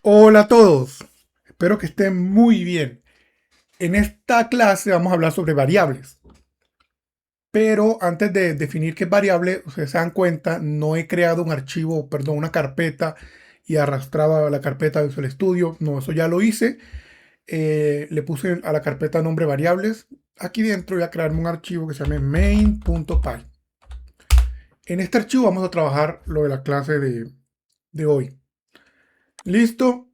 Hola a todos, espero que estén muy bien. En esta clase vamos a hablar sobre variables, pero antes de definir qué es variable, ustedes se dan cuenta, no he creado un archivo, perdón, una carpeta y arrastraba la carpeta de Visual Studio. No, eso ya lo hice. Le puse a la carpeta nombre variables. Aquí dentro voy a crearme un archivo que se llame main.py. En este archivo vamos a trabajar lo de la clase de hoy. ¿Listo?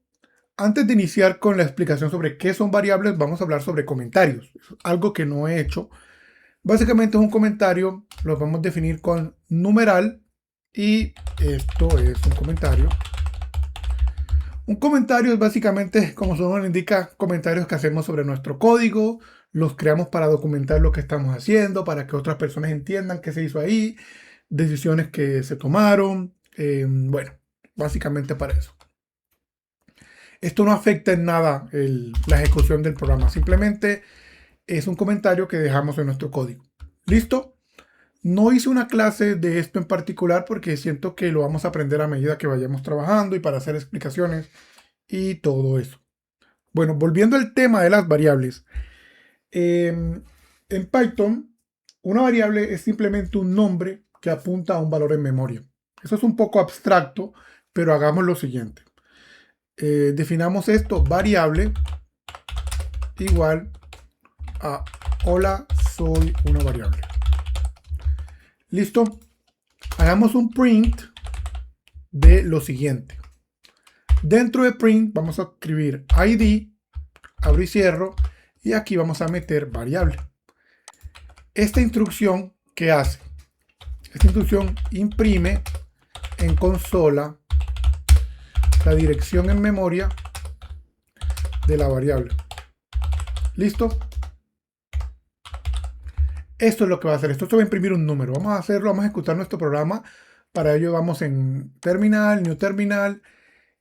Antes de iniciar con la explicación sobre qué son variables, vamos a hablar sobre comentarios. Es algo que no he hecho. Básicamente es un comentario, lo vamos a definir con numeral y esto es un comentario. Un comentario es básicamente, como su nombre indica, comentarios que hacemos sobre nuestro código, los creamos para documentar lo que estamos haciendo, para que otras personas entiendan qué se hizo ahí, decisiones que se tomaron, bueno, básicamente para eso. Esto no afecta en nada la ejecución del programa, simplemente es un comentario que dejamos en nuestro código. ¿Listo? No hice una clase de esto en particular porque siento que lo vamos a aprender a medida que vayamos trabajando y para hacer explicaciones y todo eso. Bueno, volviendo al tema de las variables. En Python, una variable es simplemente un nombre que apunta a un valor en memoria. Eso es un poco abstracto, pero hagamos lo siguiente. Definamos esto, variable igual a hola, soy una variable. ¿Listo? Hagamos un print de lo siguiente. Dentro de print vamos a escribir id, abro y cierro, y aquí vamos a meter variable. Esta instrucción, ¿qué hace? Esta instrucción imprime en consola la dirección en memoria de la variable. ¿Listo? Esto es lo que va a hacer. Esto va a imprimir un número. Vamos a hacerlo, vamos a ejecutar nuestro programa. Para ello vamos en terminal, new terminal.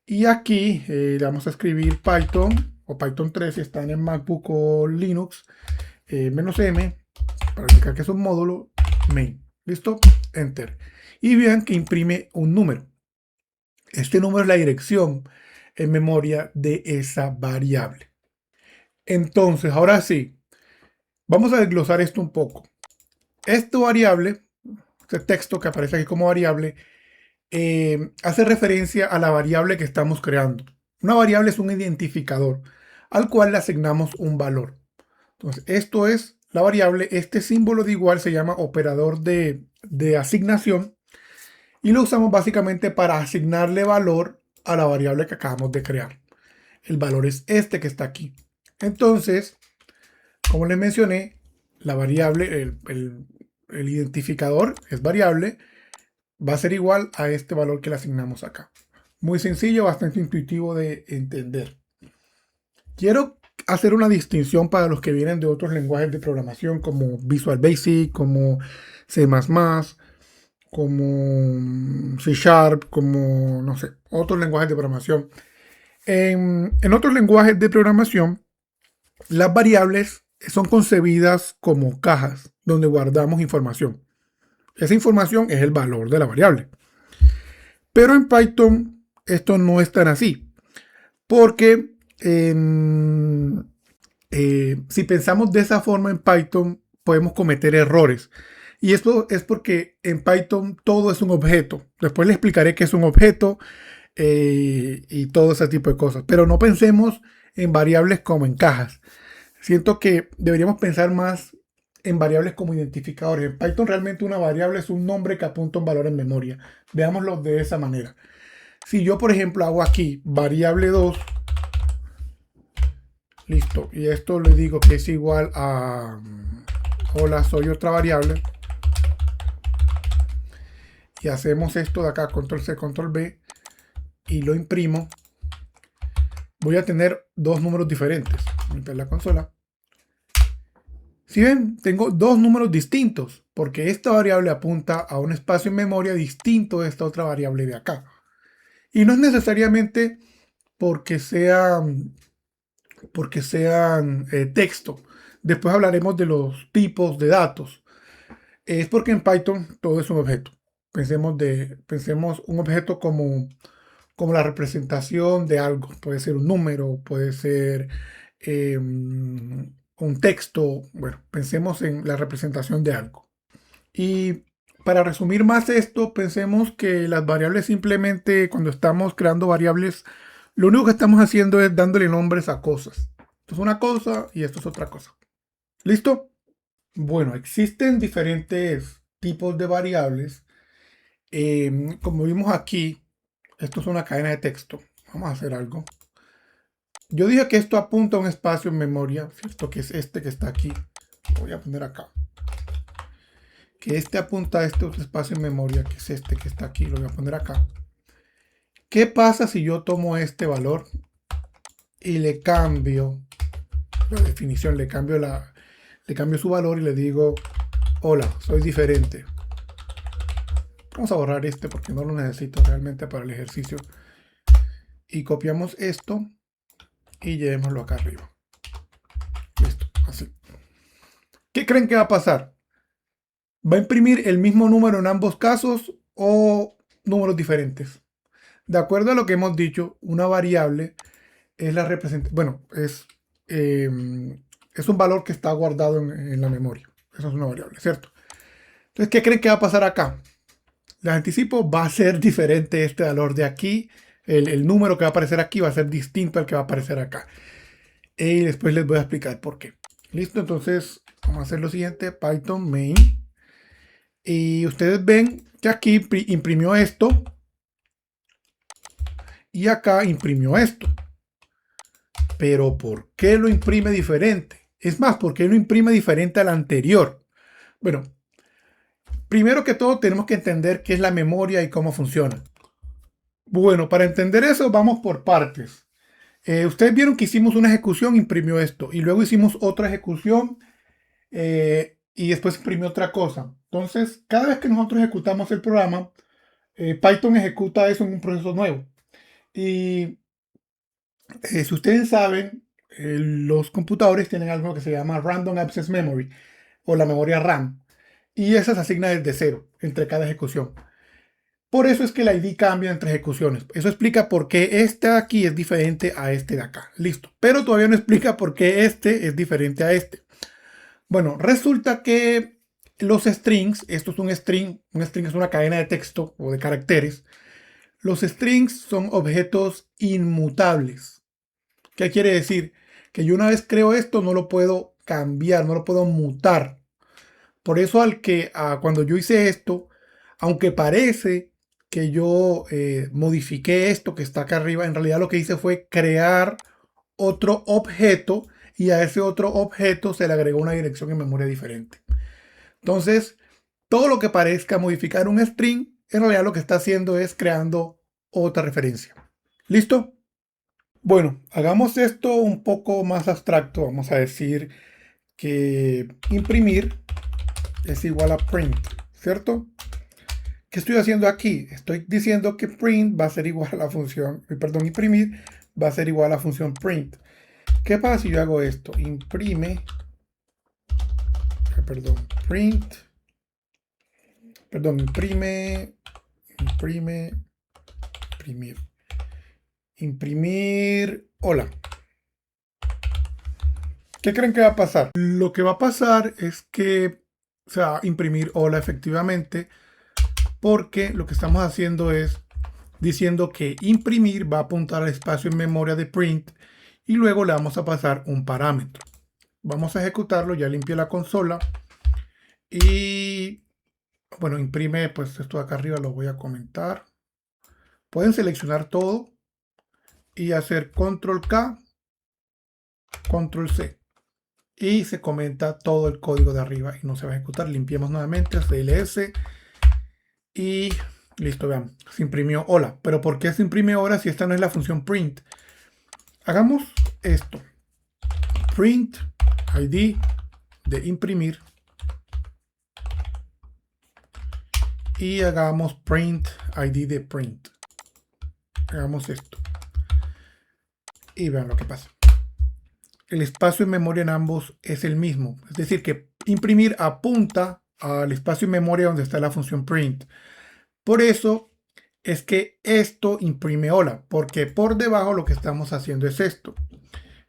Y aquí le vamos a escribir Python o Python 3 si están en MacBook o Linux, "-m", para indicar que es un módulo main. ¿Listo? Enter. Y vean que imprime un número. Este número es la dirección en memoria de esa variable. Entonces, ahora sí, vamos a desglosar esto un poco. Esta variable, este texto que aparece aquí como variable, hace referencia a la variable que estamos creando. Una variable es un identificador al cual le asignamos un valor. Entonces, esto es la variable. Este símbolo de igual se llama operador de asignación y lo usamos básicamente para asignarle valor a la variable que acabamos de crear. El valor es este que está aquí. Entonces, como les mencioné, la variable, el identificador es variable, va a ser igual a este valor que le asignamos acá. Muy sencillo, bastante intuitivo de entender. Quiero hacer una distinción para los que vienen de otros lenguajes de programación como Visual Basic, como C++, como C Sharp, como, no sé, otros lenguajes de programación. En otros lenguajes de programación, las variables son concebidas como cajas donde guardamos información. Esa información es el valor de la variable. Pero en Python esto no es tan así, porque si pensamos de esa forma en Python podemos cometer errores. Y esto es porque en Python todo es un objeto. Después le explicaré qué es un objeto y todo ese tipo de cosas. Pero no pensemos en variables como en cajas. Siento que deberíamos pensar más en variables como identificadores. En Python realmente una variable es un nombre que apunta a un valor en memoria. Veámoslo de esa manera. Si yo, por ejemplo, hago aquí variable 2, listo, y esto le digo que es igual a hola, soy otra variable, y hacemos esto de acá, control C, control V, y lo imprimo, voy a tener dos números diferentes. Voy a limpiar la consola. Si ven, tengo dos números distintos, porque esta variable apunta a un espacio en memoria distinto de esta otra variable de acá. Y no es necesariamente porque sean texto. Después hablaremos de los tipos de datos. Es porque en Python todo es un objeto. Pensemos un objeto como como la representación de algo. Puede ser un número, puede ser un texto. Bueno, pensemos en la representación de algo. Y para resumir más esto, pensemos que las variables simplemente, cuando estamos creando variables, lo único que estamos haciendo es dándole nombres a cosas. Esto es una cosa y esto es otra cosa. ¿Listo? Bueno, existen diferentes tipos de variables. Como vimos aquí, esto es una cadena de texto. Vamos a hacer algo. Yo dije que esto apunta a un espacio en memoria, ¿cierto? Que es este que está aquí. Lo voy a poner acá. Que este apunta a este otro espacio en memoria, que es este que está aquí. Lo voy a poner acá. ¿Qué pasa si yo tomo este valor y le cambio la definición, le cambio su valor y le digo, hola, soy diferente? Vamos a borrar este porque no lo necesito realmente para el ejercicio. Y copiamos esto y llevémoslo acá arriba. Listo, así. ¿Qué creen que va a pasar? ¿Va a imprimir el mismo número en ambos casos o números diferentes? De acuerdo a lo que hemos dicho, una variable es la representación, bueno, es un valor que está guardado en la memoria. Eso es una variable, ¿cierto? Entonces, ¿qué creen que va a pasar acá? Les anticipo, va a ser diferente este valor de aquí. El número que va a aparecer aquí va a ser distinto al que va a aparecer acá. Y después les voy a explicar por qué. Listo, entonces vamos a hacer lo siguiente, Python main. Y ustedes ven que aquí imprimió esto y acá imprimió esto. Pero ¿por qué lo imprime diferente? Es más, ¿por qué lo imprime diferente al anterior? Bueno, primero que todo tenemos que entender qué es la memoria y cómo funciona. Bueno, para entender eso vamos por partes. Ustedes vieron que hicimos una ejecución, imprimió esto, y luego hicimos otra ejecución y después imprimió otra cosa. Entonces, cada vez que nosotros ejecutamos el programa, Python ejecuta eso en un proceso nuevo. Y si ustedes saben, los computadores tienen algo que se llama Random Access Memory o la memoria RAM. Y esa se asigna desde cero entre cada ejecución. Por eso es que la ID cambia entre ejecuciones. Eso explica por qué este de aquí es diferente a este de acá. Listo. Pero todavía no explica por qué este es diferente a este. Bueno, resulta que los strings, esto es un string es una cadena de texto o de caracteres. Los strings son objetos inmutables. ¿Qué quiere decir? Que yo una vez creo esto no lo puedo cambiar, no lo puedo mutar. Por eso cuando yo hice esto, aunque parece que yo modifiqué esto que está acá arriba, en realidad lo que hice fue crear otro objeto y a ese otro objeto se le agregó una dirección en memoria diferente. Entonces, todo lo que parezca modificar un string, en realidad lo que está haciendo es creando otra referencia. ¿Listo? Bueno, hagamos esto un poco más abstracto. Vamos a decir que imprimir es igual a print, ¿cierto? ¿Qué estoy haciendo aquí? Estoy diciendo que print va a ser igual a la función, perdón, imprimir va a ser igual a la función print. ¿Qué pasa si yo hago esto? Imprime, perdón, print, perdón, imprimir, hola. ¿Qué creen que va a pasar? Lo que va a pasar es que se va a imprimir hola efectivamente, porque lo que estamos haciendo es diciendo que imprimir va a apuntar al espacio en memoria de print y luego le vamos a pasar un parámetro. Vamos a ejecutarlo, ya limpié la consola y bueno, imprime, pues esto de acá arriba lo voy a comentar. Pueden seleccionar todo y hacer control K, control C y se comenta todo el código de arriba y no se va a ejecutar. Limpiemos nuevamente CLS y listo, vean, se imprimió hola. Pero ¿por qué se imprime ahora si esta no es la función print? Hagamos esto, print id de imprimir y hagamos print id de print. Hagamos esto y vean lo que pasa. El espacio en memoria en ambos es el mismo, es decir que imprimir apunta al espacio en memoria donde está la función print. Por eso es que esto imprime hola, porque por debajo lo que estamos haciendo es esto.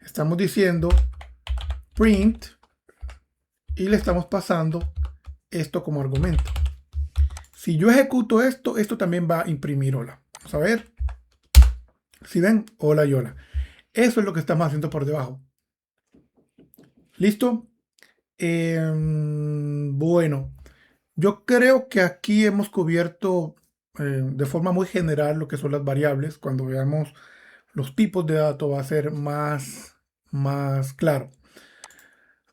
Estamos diciendo print y le estamos pasando esto como argumento. Si yo ejecuto esto, esto también va a imprimir hola. Vamos a ver. Si ven, hola y hola. Eso es lo que estamos haciendo por debajo. ¿Listo? Bueno, yo creo que aquí hemos cubierto de forma muy general lo que son las variables. Cuando veamos los tipos de datos va a ser más claro.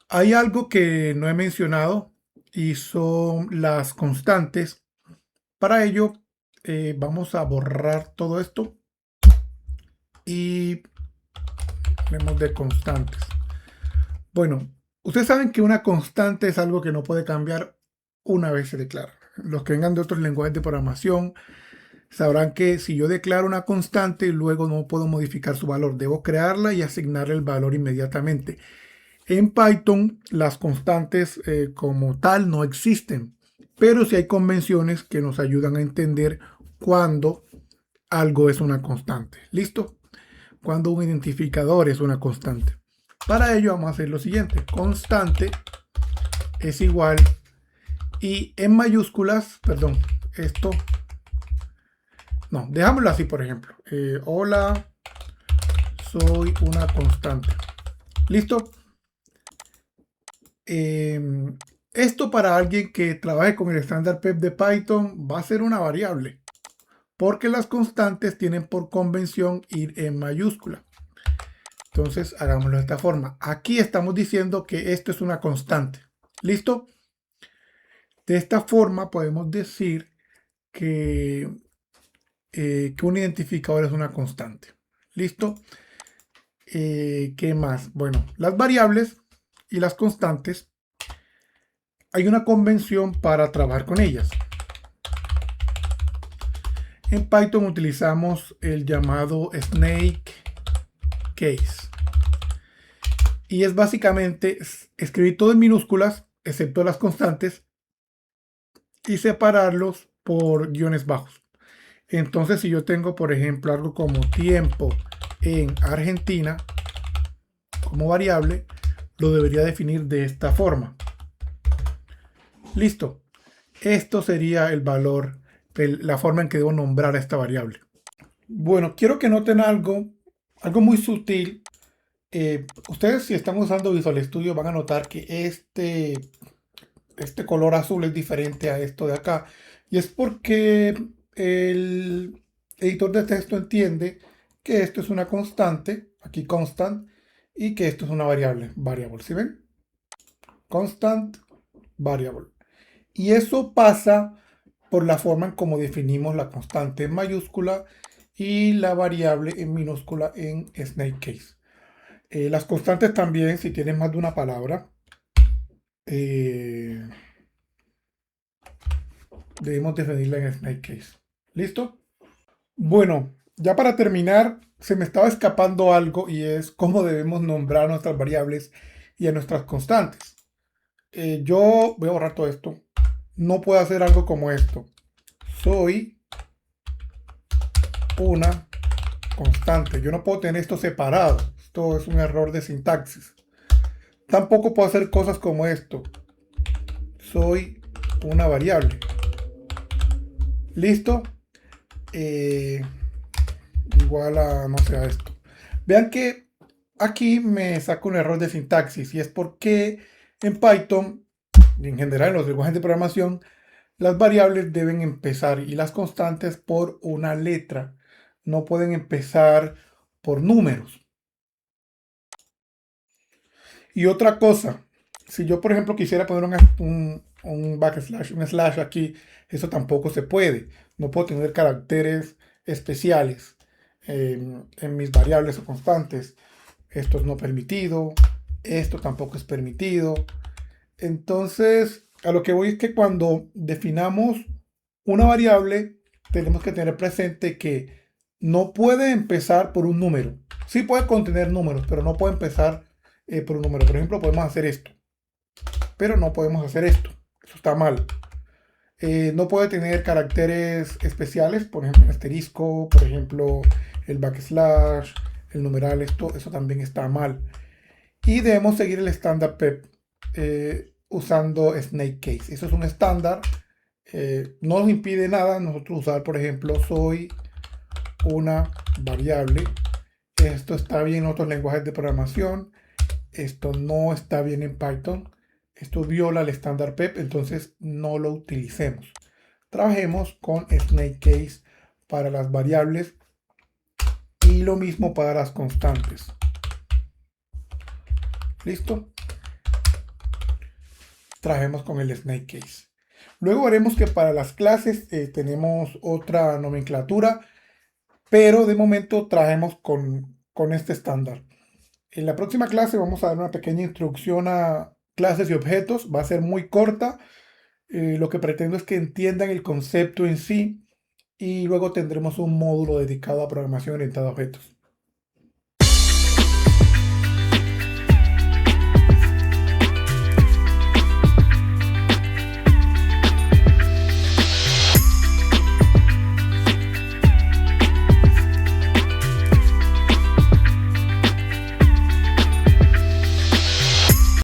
Hay algo que no he mencionado y son las constantes. Para ello vamos a borrar todo esto y vemos de constantes. Bueno, ustedes saben que una constante es algo que no puede cambiar una vez se declara. Los que vengan de otros lenguajes de programación sabrán que si yo declaro una constante, luego no puedo modificar su valor. Debo crearla y asignarle el valor inmediatamente. En Python, las constantes como tal no existen, pero sí hay convenciones que nos ayudan a entender cuándo algo es una constante. ¿Listo? Cuando un identificador es una constante. Para ello vamos a hacer lo siguiente. Constante es igual y en mayúsculas, perdón, esto, no, dejámoslo así por ejemplo. Hola, soy una constante. ¿Listo? Esto para alguien que trabaje con el estándar PEP de Python va a ser una variable. Porque las constantes tienen por convención ir en mayúscula. Entonces hagámoslo de esta forma. Aquí estamos diciendo que esto es una constante. ¿Listo? De esta forma podemos decir que un identificador es una constante. ¿Listo? ¿Qué más? Bueno, las variables y las constantes, hay una convención para trabajar con ellas. En Python utilizamos el llamado snake case. Y es básicamente escribir todo en minúsculas, excepto las constantes, y separarlos por guiones bajos. Entonces, si yo tengo, por ejemplo, algo como tiempo en Argentina como variable, lo debería definir de esta forma. Listo. Esto sería el valor, la forma en que debo nombrar a esta variable. Bueno, quiero que noten algo muy sutil. Ustedes si están usando Visual Studio van a notar que este color azul es diferente a esto de acá. Y es porque el editor de texto entiende que esto es una constante, aquí constant, y que esto es una variable, ¿sí ven? Constant, variable. Y eso pasa por la forma en cómo definimos la constante en mayúscula y la variable en minúscula en snake case. Las constantes también, si tienen más de una palabra, debemos definirla en snake case. ¿Listo? Bueno, ya para terminar, se me estaba escapando algo y es cómo debemos nombrar a nuestras variables y a nuestras constantes. Yo voy a borrar todo esto. No puedo hacer algo como esto. Soy una constante. Yo no puedo tener esto separado. Esto es un error de sintaxis. Tampoco puedo hacer cosas como esto. Soy una variable. ¿Listo? Igual a, no sé, a esto. Vean que aquí me saca un error de sintaxis y es porque en Python, y en general en los lenguajes de programación, las variables deben empezar y las constantes por una letra. No pueden empezar por números. Y otra cosa, si yo por ejemplo quisiera poner un backslash, un slash aquí, eso tampoco se puede. No puedo tener caracteres especiales en mis variables o constantes. Esto es no permitido, esto tampoco es permitido. Entonces, a lo que voy es que cuando definamos una variable, tenemos que tener presente que no puede empezar por un número. Sí puede contener números, pero no puede empezar por un número. Por ejemplo, podemos hacer esto, pero no podemos hacer esto. Eso está mal. No puede tener caracteres especiales, por ejemplo, el asterisco, por ejemplo, el backslash, el numeral, eso también está mal. Y debemos seguir el estándar PEP usando Snake Case. Eso es un estándar. No nos impide nada nosotros usar, por ejemplo, soy una variable. Esto está bien en otros lenguajes de programación. Esto no está bien en Python. Esto viola el estándar PEP, entonces no lo utilicemos. Trabajemos con Snake Case para las variables y lo mismo para las constantes. ¿Listo? Trabajemos con el Snake Case. Luego veremos que para las clases tenemos otra nomenclatura, pero de momento trabajemos con este estándar. En la próxima clase vamos a dar una pequeña introducción a clases y objetos. Va a ser muy corta. Lo que pretendo es que entiendan el concepto en sí y luego tendremos un módulo dedicado a programación orientada a objetos.